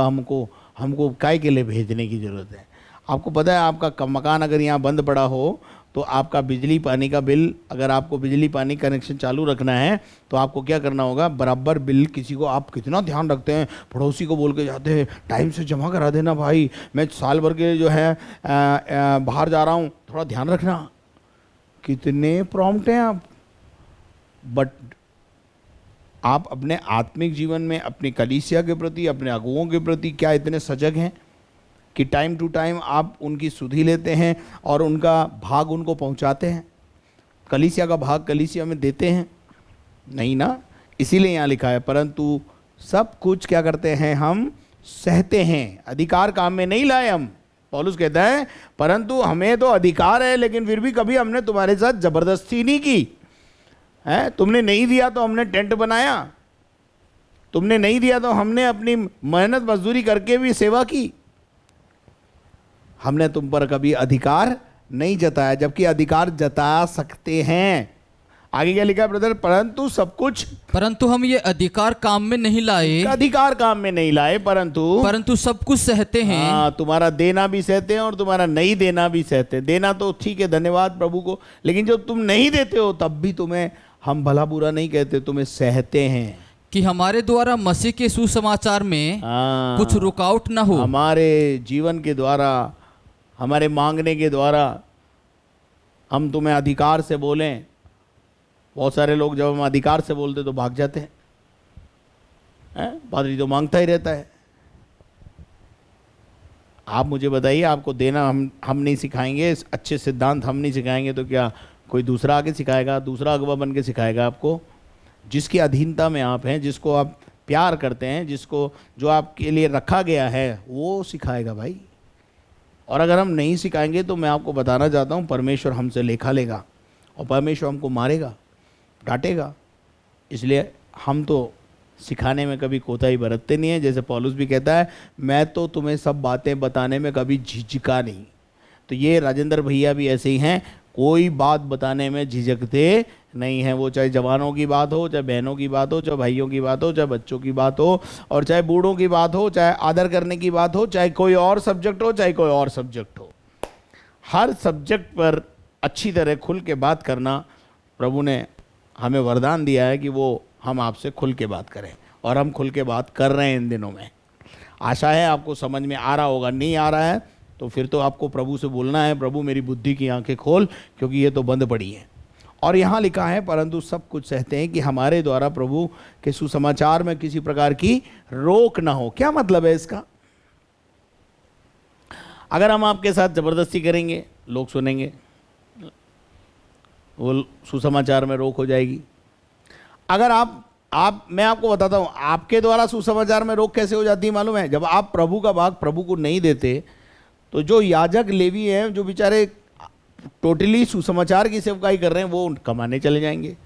हमको काय के लिए भेजने की ज़रूरत है। आपको पता है, आपका मकान अगर यहाँ बंद पड़ा हो तो आपका बिजली पानी का बिल, अगर आपको बिजली पानी कनेक्शन चालू रखना है तो आपको क्या करना होगा, बराबर बिल किसी को, आप कितना ध्यान रखते हैं, पड़ोसी को बोल के जाते हैं टाइम से जमा करा देना भाई, मैं साल भर के जो है बाहर जा रहा हूँ, थोड़ा ध्यान रखना। कितने प्रॉम्प्ट हैं आप। बट आप अपने आत्मिक जीवन में अपनी कलीसिया के प्रति, अपने अगुओं के प्रति क्या इतने सजग हैं कि टाइम टू टाइम आप उनकी सुधि लेते हैं और उनका भाग उनको पहुंचाते हैं? कलीसिया का भाग कलीसिया में देते हैं? नहीं ना। इसीलिए यहाँ लिखा है, परंतु सब कुछ क्या करते हैं, हम सहते हैं। अधिकार काम में नहीं लाए हम। पौलुस कहता है, परंतु हमें तो अधिकार है, लेकिन फिर भी कभी हमने तुम्हारे साथ जबरदस्ती नहीं की है। तुमने नहीं दिया तो हमने टेंट बनाया, तुमने नहीं दिया तो हमने अपनी मेहनत मजदूरी करके भी सेवा की। हमने तुम पर कभी अधिकार नहीं जताया, जबकि अधिकार जता सकते हैं। आगे क्या लिखा है ब्रदर? परंतु हम ये अधिकार काम में नहीं लाए, अधिकार काम में नहीं लाए, परंतु सब कुछ सहते हैं। हाँ, तुम्हारा देना भी सहते हैं और तुम्हारा नहीं देना भी सहते हैं। देना तो ठीक है, धन्यवाद प्रभु को, लेकिन जब तुम नहीं देते हो तब भी तुम्हें हम भला बुरा नहीं कहते, तुम्हें सहते हैं कि हमारे द्वारा मसीह के सुसमाचार में कुछ रुकावट ना हो। हमारे जीवन के द्वारा, हमारे मांगने के द्वारा हम तुम्हें अधिकार से बोलें। बहुत सारे लोग जब हम अधिकार से बोलते तो भाग जाते हैं। पादरी तो मांगता ही रहता है। आप मुझे बताइए, आपको देना हम नहीं सिखाएंगे, अच्छे सिद्धांत हम नहीं सिखाएंगे तो क्या कोई दूसरा आके सिखाएगा? दूसरा अगवा बन के सिखाएगा आपको? जिसकी अधीनता में आप हैं, जिसको आप प्यार करते हैं, जिसको जो आपके लिए रखा गया है, वो सिखाएगा भाई। और अगर हम नहीं सिखाएंगे तो मैं आपको बताना चाहता हूँ, परमेश्वर हमसे लेखा लेगा और परमेश्वर हमको मारेगा, डांटेगा। इसलिए हम तो सिखाने में कभी कोताही बरतते नहीं है। जैसे पौलुस भी कहता है, मैं तो तुम्हें सब बातें बताने में कभी झिझका नहीं। तो ये राजेंद्र भैया भी ऐसे ही हैं, कोई बात बताने में झिझकते नहीं है। वो चाहे जवानों की बात हो, चाहे बहनों की बात हो, चाहे भाइयों की बात हो, चाहे बच्चों की बात हो, और चाहे बूढ़ों की बात हो, चाहे आदर करने की बात हो, चाहे कोई और सब्जेक्ट हो, चाहे कोई और सब्जेक्ट हो, हर सब्जेक्ट पर अच्छी तरह खुल के बात करना प्रभु ने हमें वरदान दिया है कि वो हम आपसे खुल के बात करें, और हम खुल के बात कर रहे हैं इन दिनों में। आशा है आपको समझ में आ रहा होगा। नहीं आ रहा है तो फिर तो आपको प्रभु से बोलना है, प्रभु मेरी बुद्धि की आंखें खोल, क्योंकि ये तो बंद पड़ी है। और यहाँ लिखा है, परंतु सब कुछ सहते हैं कि हमारे द्वारा प्रभु के सुसमाचार में किसी प्रकार की रोक ना हो। क्या मतलब है इसका? अगर हम आपके साथ जबरदस्ती करेंगे, लोग सुनेंगे, वो सुसमाचार में रोक हो जाएगी। अगर मैं आपको बताता हूँ, आपके द्वारा सुसमाचार में रोक कैसे हो जाती है मालूम है? जब आप प्रभु का भाग प्रभु को नहीं देते तो जो याजक लेवी हैं, जो बेचारे टोटली सुसमाचार की सेवकाई कर रहे हैं, वो कमाने चले जाएंगे।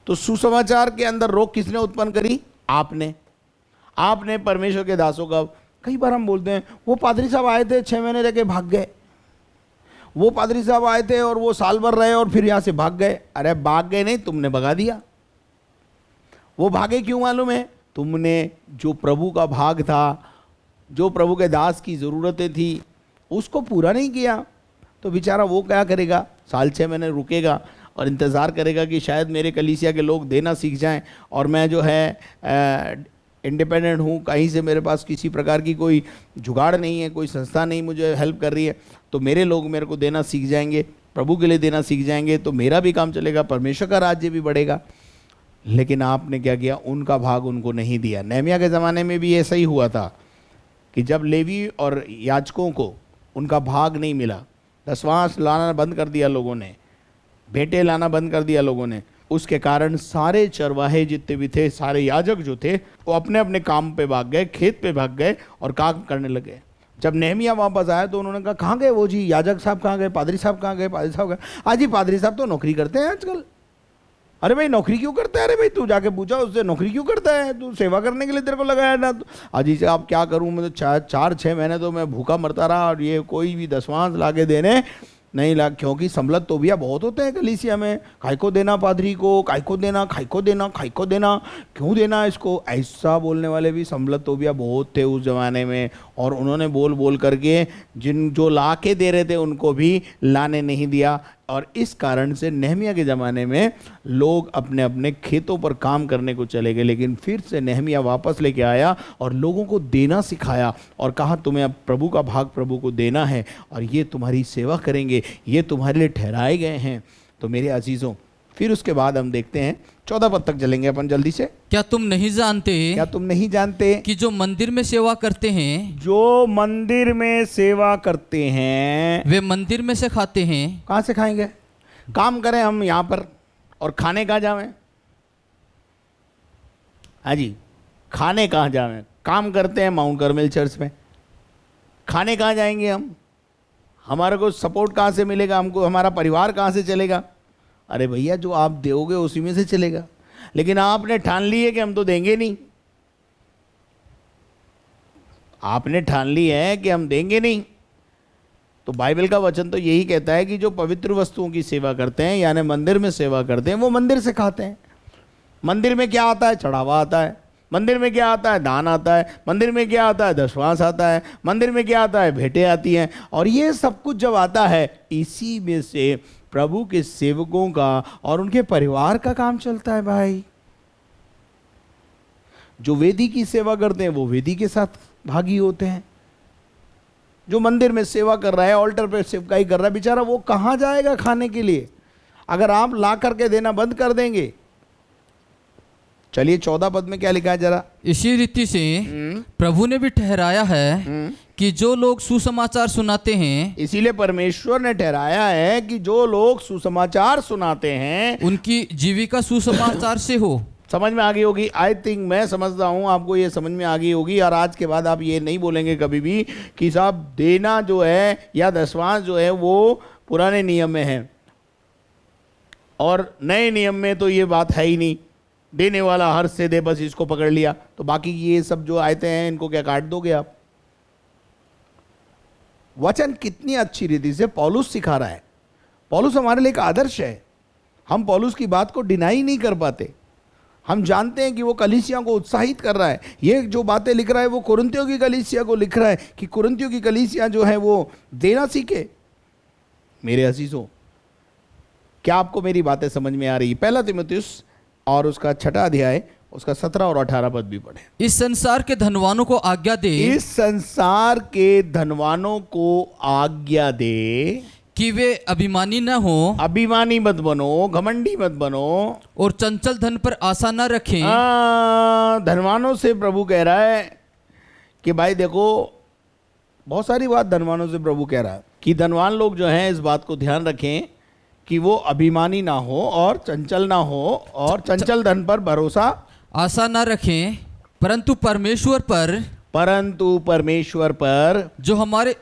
तो सुसमाचार के अंदर रोक किसने उत्पन्न करी? आपने परमेश्वर के दासों का। कई बार हम बोलते हैं, वो पादरी साहब आए थे, 6 महीने रह के भाग गए, वो पादरी साहब आए थे और वो साल भर रहे और फिर यहाँ से भाग गए। अरे भाग गए नहीं, तुमने भगा दिया। वो भागे क्यों मालूम है? तुमने जो प्रभु का भाग था, जो प्रभु के दास की ज़रूरतें थी, उसको पूरा नहीं किया। तो बेचारा वो क्या करेगा? साल 6 महीने रुकेगा और इंतज़ार करेगा कि शायद मेरे कलीसिया के लोग देना सीख जाएं और मैं जो है इंडिपेंडेंट हूँ, कहीं से मेरे पास किसी प्रकार की कोई जुगाड़ नहीं है, कोई संस्था नहीं मुझे हेल्प कर रही है, तो मेरे लोग मेरे को देना सीख जाएंगे, प्रभु के लिए देना सीख जाएंगे, तो मेरा भी काम चलेगा, परमेश्वर का राज्य भी बढ़ेगा। लेकिन आपने क्या किया? उनका भाग उनको नहीं दिया। नहमिया के ज़माने में भी ऐसा ही हुआ था कि जब लेवी और याजकों को उनका भाग नहीं मिला, दशवांश लाना बंद कर दिया लोगों ने, भेंटे लाना बंद कर दिया लोगों ने, उसके कारण सारे चरवाहे जितने भी थे, सारे याजक जो थे, वो अपने अपने काम पे भाग गए, खेत पे भाग गए और काम करने लगे। जब नेहमिया वापस आया तो उन्होंने कहा, कहाँ गए वो जी? याजक साहब कहाँ गए? पादरी साहब कहाँ गए? पादरी साहब गए? आज ही पादरी साहब तो नौकरी करते हैं आजकल। अरे भाई नौकरी क्यों करता है? अरे भाई तू जाके पूछा उससे, नौकरी क्यों करता है? तू सेवा करने के लिए तेरे को लगाया ना। अजी से आप क्या करूँ, मैं तो 4-6 महीने तो मैं भूखा मरता रहा और ये कोई भी दशवांश ला के देने नहीं ला, क्योंकि सम्मत तो भैया बहुत होते हैं कलीसिया में। खाई को देना पादरी को, खाई को देना, खाई को देना, खाई को देना, क्यों देना इसको? ऐसा बोलने वाले भी सम्मत तो भैया बहुत थे उस ज़माने में। और उन्होंने बोल बोल करके जो ला के दे रहे थे उनको भी लाने नहीं दिया। और इस कारण से नेहमिया के ज़माने में लोग अपने अपने खेतों पर काम करने को चले गए। लेकिन फिर से नेहमिया वापस लेके आया और लोगों को देना सिखाया और कहा, तुम्हें अब प्रभु का भाग प्रभु को देना है और ये तुम्हारी सेवा करेंगे, ये तुम्हारे लिए ठहराए गए हैं। तो मेरे अजीज़ों, फिर उसके बाद हम देखते हैं 14 पद तक चलेंगे अपन जल्दी से। क्या तुम नहीं जानते? क्या तुम नहीं जानते कि जो मंदिर में सेवा करते हैं, जो मंदिर में सेवा करते हैं, वे मंदिर में से खाते हैं। कहाँ से खाएंगे? काम करें हम यहाँ पर और खाने कहाँ जावें? हाँ जी, खाने कहाँ जावें? काम करते हैं माउंट कार्मेल चर्च में, खाने कहाँ जाएंगे हम? हमारे को सपोर्ट कहाँ से मिलेगा? हमको हमारा परिवार कहाँ से चलेगा? अरे भैया जो आप दोगे उसी में से चलेगा। लेकिन आपने ठान ली है कि हम तो देंगे नहीं, आपने ठान ली है कि हम देंगे नहीं। तो बाइबल का वचन तो यही कहता है कि जो पवित्र वस्तुओं की सेवा करते हैं, यानी मंदिर में सेवा करते हैं, वो मंदिर से खाते हैं। मंदिर में क्या आता है? चढ़ावा आता है। मंदिर में क्या आता है? दान आता है। मंदिर में क्या आता है? दशवांश आता है। मंदिर में क्या आता है? भेंटें आती हैं। और ये सब कुछ जब आता है, इसी में से प्रभु के सेवकों का और उनके परिवार का काम चलता है। भाई जो वेदी की सेवा करते हैं वो वेदी के साथ भागी होते हैं। जो मंदिर में सेवा कर रहा है, ऑल्टर पे सेवकाई कर रहा है, बेचारा वो कहाँ जाएगा खाने के लिए, अगर आप ला करके देना बंद कर देंगे? चलिए 14 पद में क्या लिखा है जरा। इसी रीति से प्रभु ने भी ठहराया है कि जो लोग सुसमाचार सुनाते हैं, इसीलिए परमेश्वर ने ठहराया है कि जो लोग सुसमाचार सुनाते हैं उनकी जीविका सुसमाचार से हो। समझ में आ गई होगी। आई थिंक, मैं समझता हूँ आपको ये समझ में आ गई होगी। और आज के बाद आप ये नहीं बोलेंगे कभी भी कि साहब देना जो है या दशवांश जो है वो पुराने नियम में है और नए नियम में तो ये बात है ही नहीं। देने वाला हर से दे, बस इसको पकड़ लिया, तो बाकी ये सब जो आयते हैं इनको क्या काट दोगे आप? वचन कितनी अच्छी रीति से पौलुस सिखा रहा है। पौलुस हमारे लिए एक आदर्श है। हम पौलुस की बात को डिनाई नहीं कर पाते। हम जानते हैं कि वो कलीसिया को उत्साहित कर रहा है। ये जो बातें लिख रहा है वो कुरिन्थियों की कलीसिया को लिख रहा है कि कुरिन्थियों की कलीसिया जो है वो देना सीखे। मेरे अजीजों, क्या आपको मेरी बातें समझ में आ रही है? पहला तीमुथियुस और उसका 6वां अध्याय, उसका 17 और 18 पद भी पढ़े। इस संसार के धनवानों को आज्ञा दे, इस संसार के धनवानों को आज्ञा दे कि वे अभिमानी न हो, अभिमानी मत बनो, घमंडी मत बनो और चंचल धन पर आशा न रखें। धनवानों से प्रभु कह रहा है कि भाई देखो, बहुत सारी बात धनवानों से प्रभु कह रहा है कि धनवान लोग जो हैं इस बात को ध्यान रखें कि वो अभिमानी ना हो और चंचल ना हो और चंचल धन पर भरोसा आशा न रखें, परंतु परमेश्वर पर जो हमारे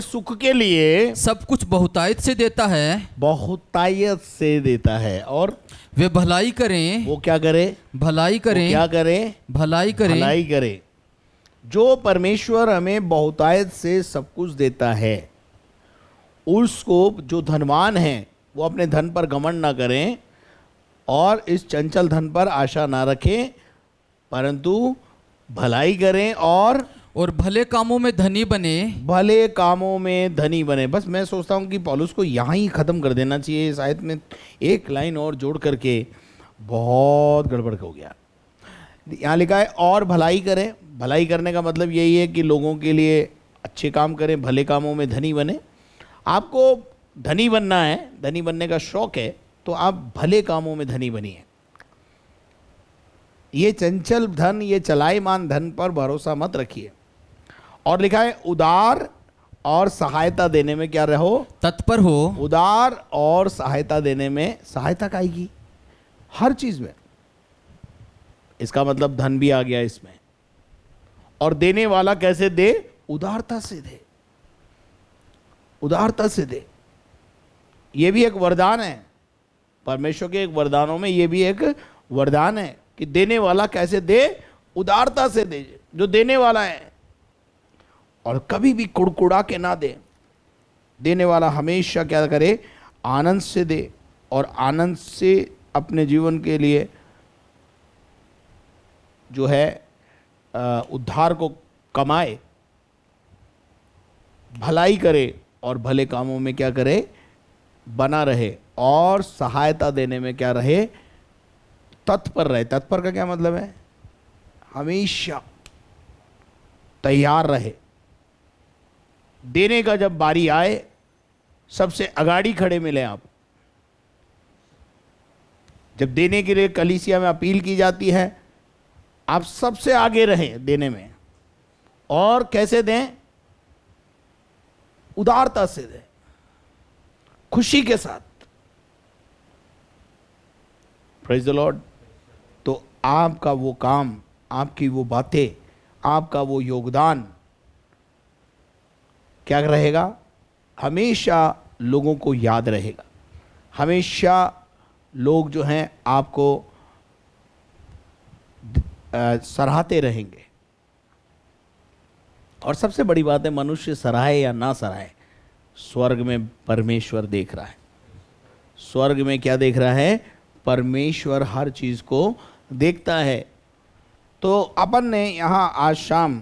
सुख के लिए सब कुछ बहुतायत से देता है, बहुतायत से देता है। और वे भलाई करें। वो क्या करे? भलाई करें। क्या करे? भलाई करें। भलाई करे। जो परमेश्वर हमें बहुतायत से सब कुछ देता है उसको, जो धनवान हैं वो अपने धन पर घमंड ना करें और इस चंचल धन पर आशा ना रखें, परंतु भलाई करें और भले कामों में धनी बने। भले कामों में धनी बने। बस मैं सोचता हूँ कि पौलुस को यहाँ ही ख़त्म कर देना चाहिए इस आयत में, एक लाइन और जोड़ करके बहुत गड़बड़ हो गया। यहाँ लिखा है और भलाई करें। भलाई करने का मतलब यही है कि लोगों के लिए अच्छे काम करें, भले कामों में धनी बने। आपको धनी बनना है, धनी बनने का शौक है, तो आप भले कामों में धनी बनिए। ये चंचल धन, ये चलायमान धन पर भरोसा मत रखिए। और लिखा है उदार और सहायता देने में क्या रहो, तत्पर हो। उदार और सहायता देने में, सहायता काएगी हर चीज में। इसका मतलब धन भी आ गया इसमें। और देने वाला कैसे दे, उदारता से दे, उदारता से दे। ये भी एक वरदान है, परमेश्वर के एक वरदानों में ये भी एक वरदान है कि देने वाला कैसे दे, उदारता से दे, जो देने वाला है। और कभी भी कुड़कुड़ा के ना दे। देने वाला हमेशा क्या करे, आनंद से दे और आनंद से अपने जीवन के लिए जो है उद्धार को कमाए, भलाई करे और भले कामों में क्या करे, बना रहे। और सहायता देने में क्या रहे, तत्पर रहे। तत्पर का क्या मतलब है, हमेशा तैयार रहे। देने का जब बारी आए सबसे अगाड़ी खड़े मिले आप। जब देने के लिए कलीसिया में अपील की जाती है, आप सबसे आगे रहें देने में। और कैसे दें, उदारता से दें, खुशी के साथ। Praise the Lord. तो आपका वो काम, आपकी वो बातें, आपका वो योगदान क्या रहेगा, हमेशा लोगों को याद रहेगा। हमेशा लोग जो हैं आपको सराहते रहेंगे। और सबसे बड़ी बात है, मनुष्य सराहे या ना सराहे, स्वर्ग में परमेश्वर देख रहा है। स्वर्ग में क्या देख रहा है, परमेश्वर हर चीज़ को देखता है। तो अपन ने यहाँ आज शाम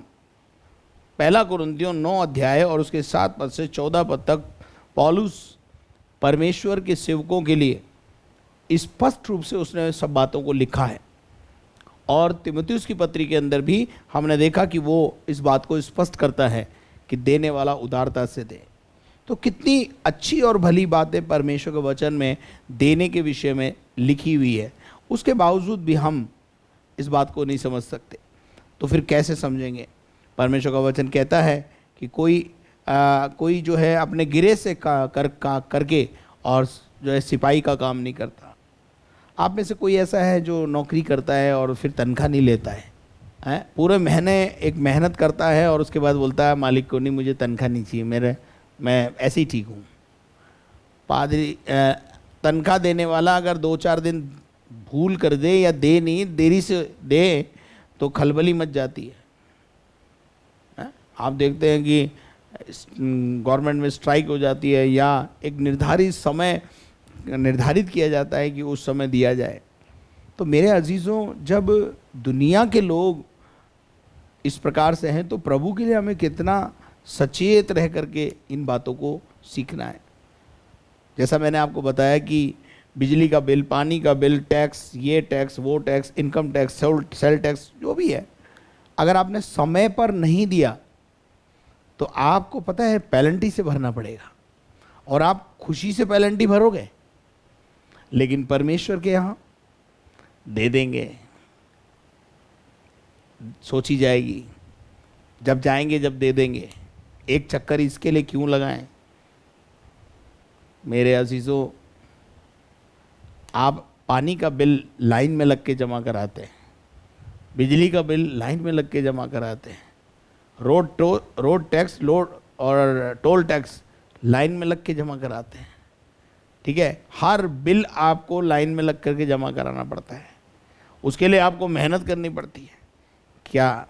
1 कुरिन्थियों 9 अध्याय और उसके 7 पद से 14 पद तक पौलुस परमेश्वर के सेवकों के लिए स्पष्ट रूप से उसने सब बातों को लिखा है। और तीमुथियुस की पत्री के अंदर भी हमने देखा कि वो इस बात को स्पष्ट करता है कि देने वाला उदारता से दे। तो कितनी अच्छी और भली बातें परमेश्वर के वचन में देने के विषय में लिखी हुई है, उसके बावजूद भी हम इस बात को नहीं समझ सकते। तो फिर कैसे समझेंगे। परमेश्वर का वचन कहता है कि कोई जो है अपने गिरे से करके और जो है सिपाही का काम नहीं करता। आप में से कोई ऐसा है जो नौकरी करता है और फिर तनख्वाह नहीं लेता है, पूरे महीने एक मेहनत करता है और उसके बाद बोलता है मालिक को, नहीं मुझे तनख्वाह नहीं चाहिए, मैं ऐसे ही ठीक हूँ। पादरी तनख्वाह देने वाला अगर 2-4 दिन भूल कर दे या दे नहीं, देरी से दे, तो खलबली मच जाती है। आप देखते हैं कि गवर्नमेंट में स्ट्राइक हो जाती है या एक निर्धारित समय निर्धारित किया जाता है कि उस समय दिया जाए। तो मेरे अजीज़ों, जब दुनिया के लोग इस प्रकार से हैं, तो प्रभु के लिए हमें कितना सचेत रह करके इन बातों को सीखना है। जैसा मैंने आपको बताया कि बिजली का बिल, पानी का बिल, टैक्स, ये टैक्स, वो tax, income tax, sale tax, जो भी है, अगर आपने समय पर नहीं दिया तो आपको पता है पेनल्टी से भरना पड़ेगा। और आप खुशी से पेनल्टी भरोगे, लेकिन परमेश्वर के यहाँ दे देंगे, सोची जाएगी, जब जाएंगे जब दे देंगे। एक चक्कर इसके लिए क्यों लगाएं। मेरे अजीज़ों, आप पानी का बिल लाइन में लग के जमा कराते हैं, बिजली का बिल लाइन में लग के जमा कराते हैं, रोड टैक्स और टोल टैक्स लाइन में लग के जमा कराते हैं। ठीक है, हर बिल आपको लाइन में लग करके जमा कराना पड़ता है, उसके लिए आपको मेहनत करनी पड़ती है। क्या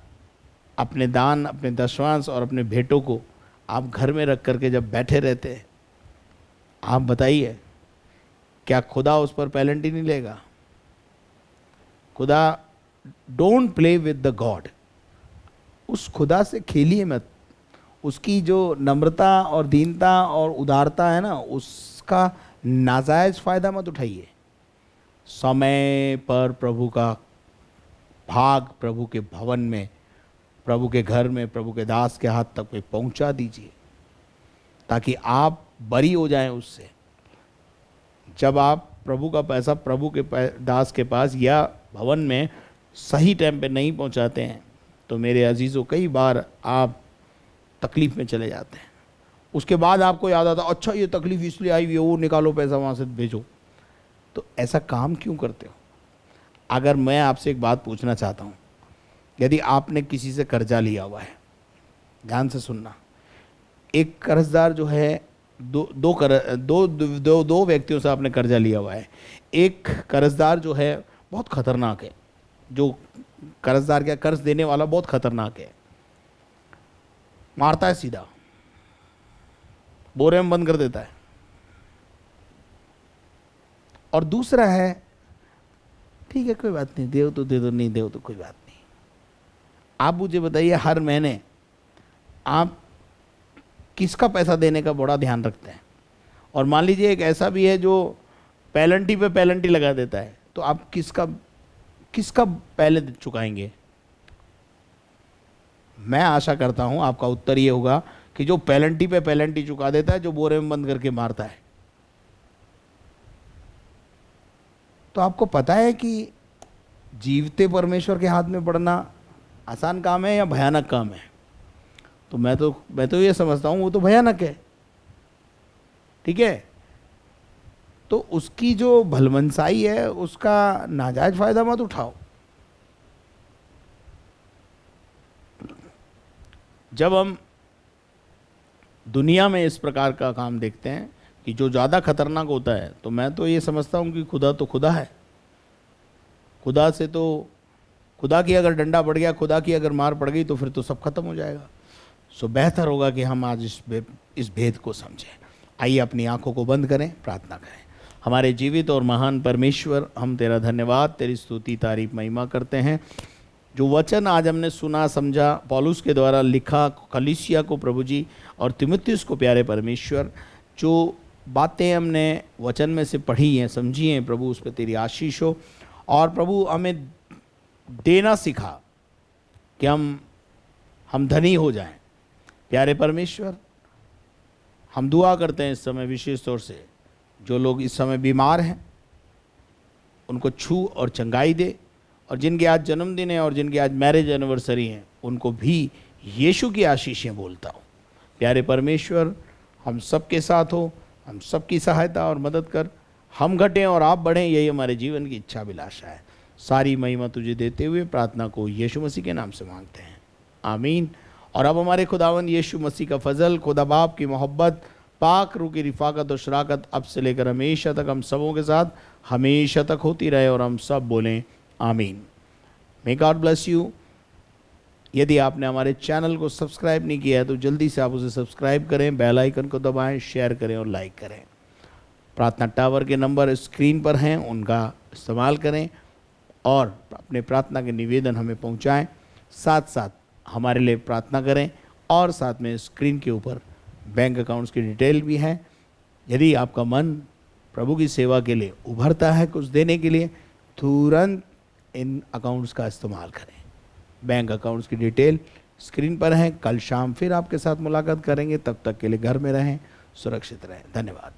अपने दान, अपने दशवांश और अपने भेंटों को आप घर में रख करके जब बैठे रहते हैं आप बताइए, क्या खुदा उस पर पेनल्टी नहीं लेगा? खुदा, don't play with the God. उस खुदा से खेलिए मत। उसकी जो नम्रता और दीनता और उदारता है ना, उसका नाजायज फायदा मत उठाइए। समय पर प्रभु का भाग प्रभु के भवन में, प्रभु के घर में, प्रभु के दास के हाथ तक में पहुंचा दीजिए, ताकि आप बरी हो जाएं उससे। जब आप प्रभु का पैसा प्रभु के दास के पास या भवन में सही टाइम पे नहीं पहुंचाते हैं, तो मेरे अजीज़ों, कई बार आप तकलीफ़ में चले जाते हैं। उसके बाद आपको याद आता, अच्छा ये तकलीफ़ इसलिए आई हुई है, वो निकालो पैसा वहाँ से भेजो। तो ऐसा काम क्यों करते हो? अगर मैं आपसे एक बात पूछना चाहता हूँ, यदि आपने किसी से कर्जा लिया हुआ है, ध्यान से सुनना, एक कर्जदार जो है, दो व्यक्तियों से आपने कर्जा लिया हुआ है। एक कर्जदार जो है बहुत खतरनाक है, जो कर्जदार क्या, कर्ज देने वाला बहुत खतरनाक है, मारता है सीधा, बोरे में बंद कर देता है। और दूसरा है, ठीक है कोई बात नहीं, दे तो दे दो, नहीं दे तो कोई बात नहीं। आप मुझे बताइए, हर महीने आप किसका पैसा देने का बड़ा ध्यान रखते हैं? और मान लीजिए एक ऐसा भी है जो पेनल्टी पे पेनल्टी लगा देता है, तो आप किसका पहले चुकाएंगे? मैं आशा करता हूं आपका उत्तर ये होगा कि जो पेनल्टी पे पेनल्टी चुका देता है, जो बोरे में बंद करके मारता है। तो आपको पता है कि जीवते परमेश्वर के हाथ में पड़ना आसान काम है या भयानक काम है? तो मैं तो ये समझता हूँ वो तो भयानक है। ठीक है, तो उसकी जो भलमनसाई है उसका नाजायज फायदा मत उठाओ। जब हम दुनिया में इस प्रकार का काम देखते हैं कि जो ज़्यादा खतरनाक होता है, तो मैं तो ये समझता हूँ कि खुदा तो खुदा है। खुदा से तो, खुदा की अगर डंडा पड़ गया, खुदा की अगर मार पड़ गई, तो फिर तो सब खत्म हो जाएगा। सो बेहतर होगा कि हम आज इस भेद को समझें। आइए अपनी आंखों को बंद करें, प्रार्थना करें। हमारे जीवित और महान परमेश्वर, हम तेरा धन्यवाद, तेरी स्तुति तारीफ महिमा करते हैं। जो वचन आज हमने सुना समझा, पौलुस के द्वारा लिखा कलीसिया को प्रभु जी, और तीमुथियुस को प्यारे परमेश्वर, जो बातें हमने वचन में से पढ़ी हैं, समझी हैं प्रभु, उस पर तेरी आशीष हो। और प्रभु हमें देना सिखा कि हम धनी हो जाएं। प्यारे परमेश्वर, हम दुआ करते हैं इस समय विशेष तौर से जो लोग इस समय बीमार हैं, उनको छू और चंगाई दे, और जिनके आज जन्मदिन है और जिनके आज मैरिज एनिवर्सरी हैं, उनको भी यीशु की आशीषें बोलता हूँ। प्यारे परमेश्वर, हम सबके साथ हो, हम सबकी सहायता और मदद कर, हम घटें और आप बढ़ें, यही हमारे जीवन की इच्छा अभिलाषा है। सारी महिमा तुझे देते हुए प्रार्थना को यीशु मसीह के नाम से मांगते हैं, आमीन। और अब हमारे खुदावंद यीशु मसीह का फजल, खुदा बाप की मोहब्बत, पाक रूह की रिफाकत और शराकत अब से लेकर हमेशा तक हम सबों के साथ हमेशा तक होती रहे, और हम सब बोलें आमीन। May God bless you. यदि आपने हमारे चैनल को सब्सक्राइब नहीं किया है तो जल्दी से आप उसे सब्सक्राइब करें, बेल आइकन को दबाएं, शेयर करें और लाइक करें। प्रार्थना टावर के नंबर स्क्रीन पर हैं, उनका इस्तेमाल करें और अपने प्रार्थना के निवेदन हमें पहुंचाएं। साथ साथ हमारे लिए प्रार्थना करें, और साथ में स्क्रीन के ऊपर बैंक अकाउंट्स की डिटेल भी है। यदि आपका मन प्रभु की सेवा के लिए उभरता है कुछ देने के लिए, तुरंत इन अकाउंट्स का इस्तेमाल करें। बैंक अकाउंट्स की डिटेल स्क्रीन पर है। कल शाम फिर आपके साथ मुलाकात करेंगे, तब तक के लिए घर में रहें, सुरक्षित रहें। धन्यवाद।